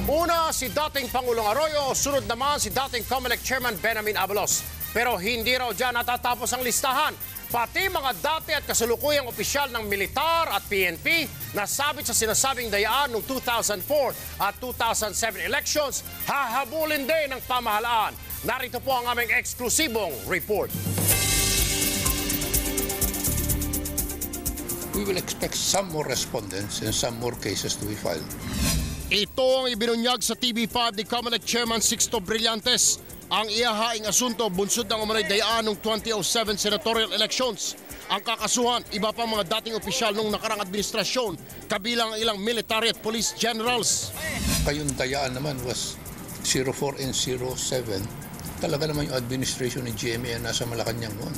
Una si dating Pangulong Arroyo, sunod naman si dating COMELEC Chairman Benamin Abalos. Pero hindi raw dyan natatapos ang listahan. Pati mga dati at kasalukuyang opisyal ng militar at PNP na sabit sa sinasabing dayaan noong 2004 at 2007 elections, hahabulin din ng pamahalaan. Narito po ang aming eksklusibong report. We will expect some more respondents and some more cases to be filed. Ito ang ibinunyag sa TV5 ni COMELEC Chairman Sixto Brillantes. Ang ihahaing asunto bunsod ng umunay dayaan ng 2007 senatorial elections. Ang kakasuhan, iba pang mga dating opisyal ng nakarang administrasyon, kabilang ang ilang military at police generals. Kayong dayaan naman was 04 and 07. Talaga naman yung administration ng GMA nasa Malacanang noon.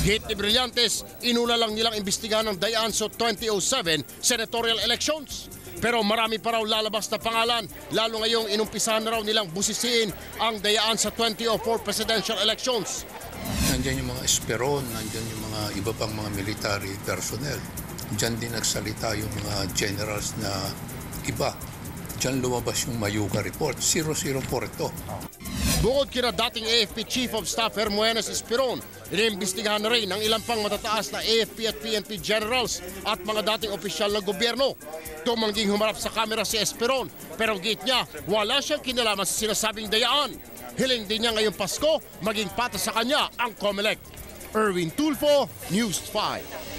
Hit ni Brillantes, inuna lang nilang imbestigahan ng dayaan sa 2007 senatorial elections. Pero marami pa raw lalabas na pangalan, lalo ngayong inumpisahan na raw nilang busisiin ang dayaan sa 2004 presidential elections. Nandiyan yung mga Esperon, nandiyan yung mga iba pang mga military personnel. Diyan din nagsalita yung mga generals na iba. Diyan lumabas yung Mayuga report, 004 ito. Bukod kina dating AFP Chief of Staff Hermogenes Esperon, iniimbestigahan na rin ang ilang pang matataas na AFP at PNP generals at mga dating opisyal ng gobyerno. Tumangging humarap sa kamera si Esperon, pero git niya wala siyang kinalaman sa sinasabing dayaan. Hiling din niya ngayong Pasko maging patas sa kanya ang COMELEC. Erwin Tulfo, News 5.